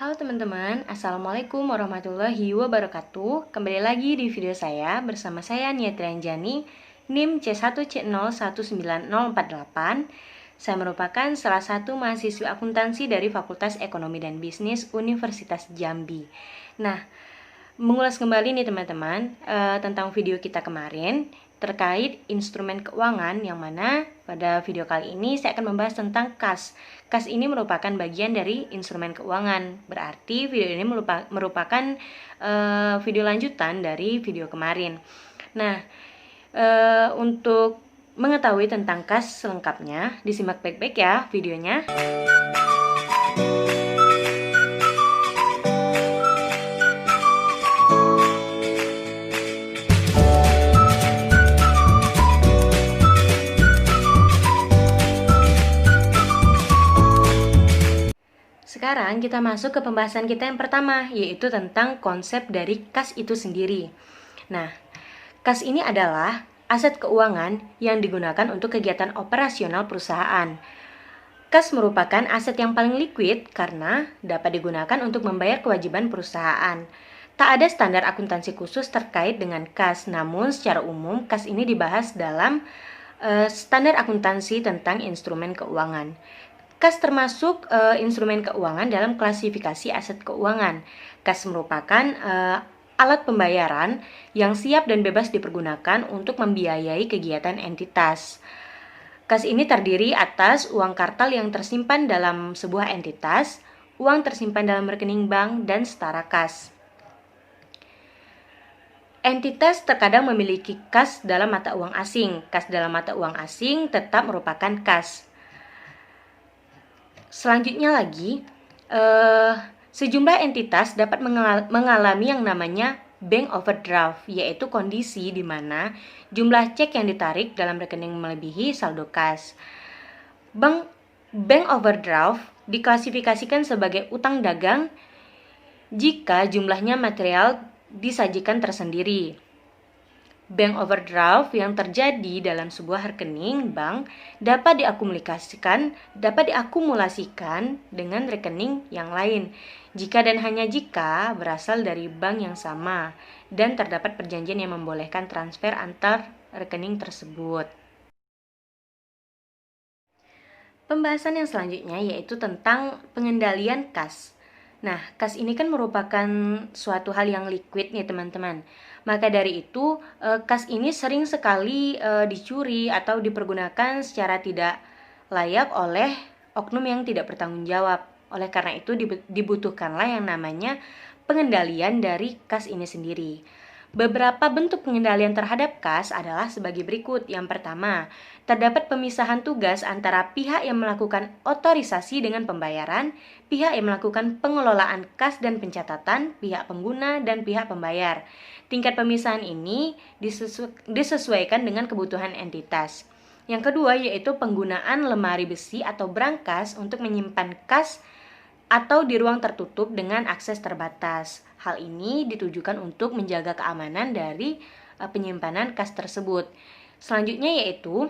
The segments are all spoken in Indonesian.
Halo teman-teman, Assalamualaikum warahmatullahi wabarakatuh. Kembali lagi di video saya bersama saya Nia Trianjani, NIM C1C019048. Saya merupakan salah satu mahasiswi akuntansi dari Fakultas Ekonomi dan Bisnis Universitas Jambi. Nah, mengulas kembali nih teman-teman tentang video kita kemarin terkait instrumen keuangan, yang mana pada video kali ini saya akan membahas tentang kas. Kas ini merupakan bagian dari instrumen keuangan. Berarti video ini merupakan video lanjutan dari video kemarin. Nah, untuk mengetahui tentang kas selengkapnya, disimak baik-baik ya videonya. Sekarang kita masuk ke pembahasan kita yang pertama, yaitu tentang konsep dari kas itu sendiri. Nah, kas ini adalah aset keuangan yang digunakan untuk kegiatan operasional perusahaan. Kas merupakan aset yang paling liquid karena dapat digunakan untuk membayar kewajiban perusahaan. Tak ada standar akuntansi khusus terkait dengan kas, namun secara umum kas ini dibahas dalam standar akuntansi tentang instrumen keuangan. Kas termasuk instrumen keuangan dalam klasifikasi aset keuangan. Kas merupakan alat pembayaran yang siap dan bebas dipergunakan untuk membiayai kegiatan entitas. Kas ini terdiri atas uang kartal yang tersimpan dalam sebuah entitas, uang tersimpan dalam rekening bank, dan setara kas. Entitas terkadang memiliki kas dalam mata uang asing. Kas dalam mata uang asing tetap merupakan kas. Selanjutnya lagi, sejumlah entitas dapat mengalami yang namanya bank overdraft, yaitu kondisi di mana jumlah cek yang ditarik dalam rekening melebihi saldo kas. Bank overdraft diklasifikasikan sebagai utang dagang jika jumlahnya material disajikan tersendiri. Bank overdraft yang terjadi dalam sebuah rekening bank dapat diakumulasikan dengan rekening yang lain jika dan hanya jika berasal dari bank yang sama dan terdapat perjanjian yang membolehkan transfer antar rekening tersebut. Pembahasan yang selanjutnya yaitu tentang pengendalian kas. Nah, kas ini kan merupakan suatu hal yang liquid nih teman-teman. Maka dari itu, kas ini sering sekali dicuri atau dipergunakan secara tidak layak oleh oknum yang tidak bertanggung jawab. Oleh karena itu, dibutuhkanlah yang namanya pengendalian dari kas ini sendiri. Beberapa bentuk pengendalian terhadap kas adalah sebagai berikut. Yang pertama, terdapat pemisahan tugas antara pihak yang melakukan otorisasi dengan pembayaran, pihak yang melakukan pengelolaan kas dan pencatatan, pihak pengguna, dan pihak pembayar. Tingkat pemisahan ini disesuaikan dengan kebutuhan entitas. Yang kedua yaitu penggunaan lemari besi atau brankas untuk menyimpan kas atau di ruang tertutup dengan akses terbatas. Hal ini ditujukan untuk menjaga keamanan dari penyimpanan kas tersebut. Selanjutnya yaitu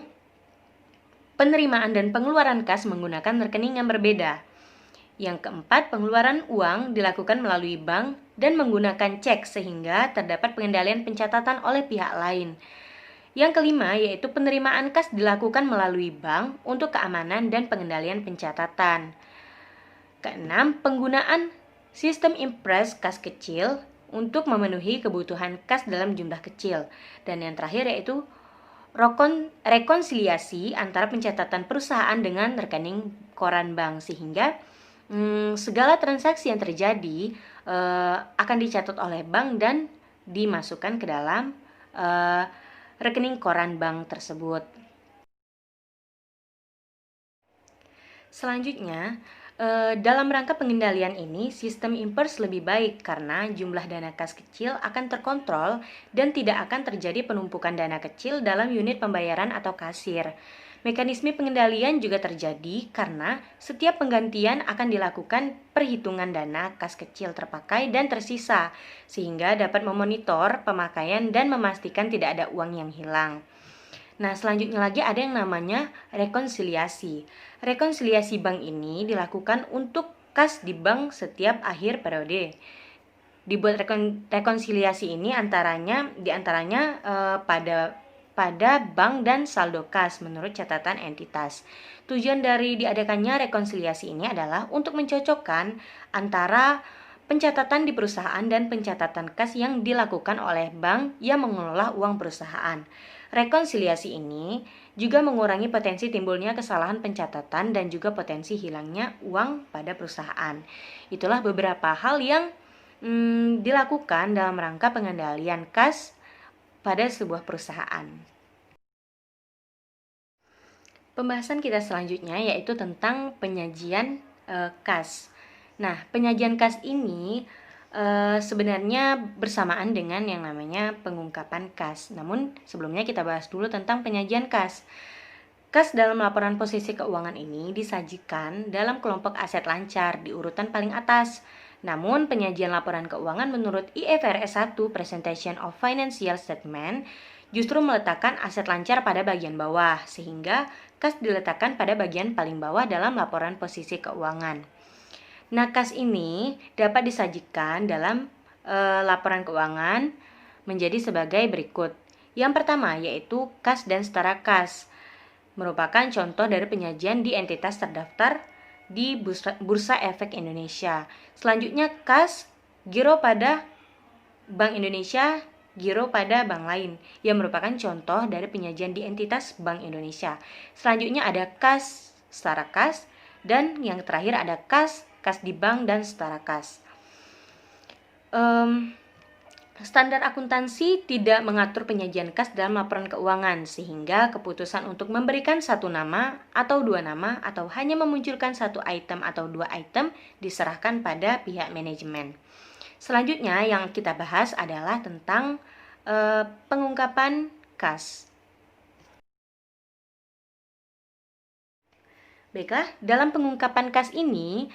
penerimaan dan pengeluaran kas menggunakan rekening yang berbeda. Yang keempat, pengeluaran uang dilakukan melalui bank dan menggunakan cek sehingga terdapat pengendalian pencatatan oleh pihak lain. Yang kelima yaitu penerimaan kas dilakukan melalui bank untuk keamanan dan pengendalian pencatatan. Keenam, penggunaan sistem impres kas kecil untuk memenuhi kebutuhan kas dalam jumlah kecil. Dan yang terakhir yaitu rekonsiliasi antara pencatatan perusahaan dengan rekening koran bank sehingga segala transaksi yang terjadi akan dicatat oleh bank dan dimasukkan ke dalam rekening koran bank tersebut. Selanjutnya, dalam rangka pengendalian ini, sistem impers lebih baik karena jumlah dana kas kecil akan terkontrol dan tidak akan terjadi penumpukan dana kecil dalam unit pembayaran atau kasir. Mekanisme pengendalian juga terjadi karena setiap penggantian akan dilakukan perhitungan dana kas kecil terpakai dan tersisa, sehingga dapat memonitor pemakaian dan memastikan tidak ada uang yang hilang. Nah, selanjutnya lagi ada yang namanya rekonsiliasi. Rekonsiliasi bank ini dilakukan untuk kas di bank setiap akhir periode. Dibuat rekonsiliasi ini diantaranya pada bank dan saldo kas menurut catatan entitas. Tujuan dari diadakannya rekonsiliasi ini adalah untuk mencocokkan antara pencatatan di perusahaan dan pencatatan kas yang dilakukan oleh bank yang mengelola uang perusahaan. Rekonsiliasi ini juga mengurangi potensi timbulnya kesalahan pencatatan dan juga potensi hilangnya uang pada perusahaan. Itulah beberapa hal yang dilakukan dalam rangka pengendalian kas pada sebuah perusahaan. Pembahasan kita selanjutnya yaitu tentang penyajian kas. Nah, penyajian kas ini sebenarnya bersamaan dengan yang namanya pengungkapan kas. Namun sebelumnya kita bahas dulu tentang penyajian kas. Kas dalam laporan posisi keuangan ini disajikan dalam kelompok aset lancar di urutan paling atas. Namun penyajian laporan keuangan menurut IFRS 1 Presentation of Financial Statement justru meletakkan aset lancar pada bagian bawah, sehingga kas diletakkan pada bagian paling bawah dalam laporan posisi keuangan. Nah, kas ini dapat disajikan dalam laporan keuangan menjadi sebagai berikut. Yang pertama yaitu kas dan setara kas, merupakan contoh dari penyajian di entitas terdaftar di Bursa Efek Indonesia. Selanjutnya kas, giro pada Bank Indonesia, giro pada bank lain, yang merupakan contoh dari penyajian di entitas Bank Indonesia. Selanjutnya ada kas, setara kas, dan yang terakhir ada kas di bank dan setara kas. Standar akuntansi tidak mengatur penyajian kas dalam laporan keuangan, sehingga keputusan untuk memberikan satu nama atau dua nama atau hanya memunculkan satu item atau dua item diserahkan pada pihak manajemen. Selanjutnya yang kita bahas adalah tentang pengungkapan kas. Baiklah, dalam pengungkapan kas ini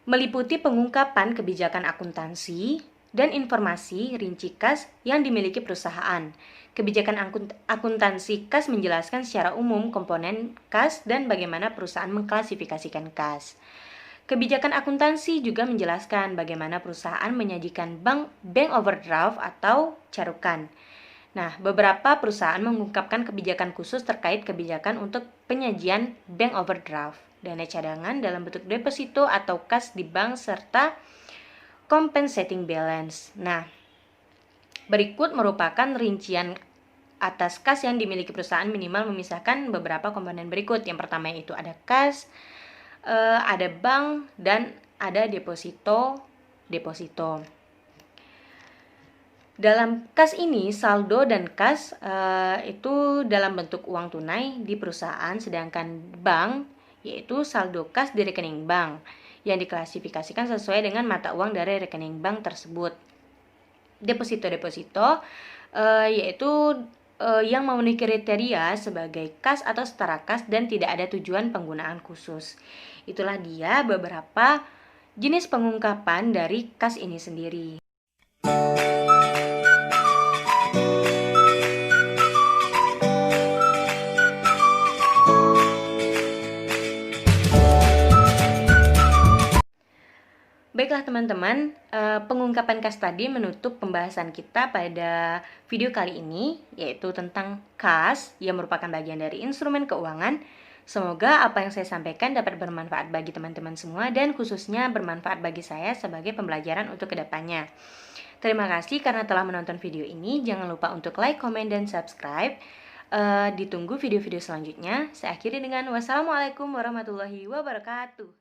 meliputi pengungkapan kebijakan akuntansi dan informasi rinci kas yang dimiliki perusahaan. Kebijakan akuntansi kas menjelaskan secara umum komponen kas dan bagaimana perusahaan mengklasifikasikan kas. Kebijakan akuntansi juga menjelaskan bagaimana perusahaan menyajikan bank overdraft atau carukan. Nah, beberapa perusahaan mengungkapkan kebijakan khusus terkait kebijakan untuk penyajian bank overdraft, dana cadangan dalam bentuk deposito atau kas di bank, serta compensating balance. Nah, berikut merupakan rincian atas kas yang dimiliki perusahaan minimal memisahkan beberapa komponen berikut. Yang pertama yaitu ada kas, ada bank, dan ada deposito. Dalam kas ini, saldo dan kas itu dalam bentuk uang tunai di perusahaan, sedangkan bank yaitu saldo kas di rekening bank yang diklasifikasikan sesuai dengan mata uang dari rekening bank tersebut. Deposito yaitu yang memenuhi kriteria sebagai kas atau setara kas dan tidak ada tujuan penggunaan khusus. Itulah dia beberapa jenis pengungkapan dari kas ini sendiri. Baiklah teman-teman, pengungkapan kas tadi menutup pembahasan kita pada video kali ini, yaitu tentang kas yang merupakan bagian dari instrumen keuangan. Semoga apa yang saya sampaikan dapat bermanfaat bagi teman-teman semua dan khususnya bermanfaat bagi saya sebagai pembelajaran untuk kedepannya. Terima kasih karena telah menonton video ini. Jangan lupa untuk like, komen, dan subscribe. Ditunggu video-video selanjutnya. Saya akhiri dengan wassalamualaikum warahmatullahi wabarakatuh.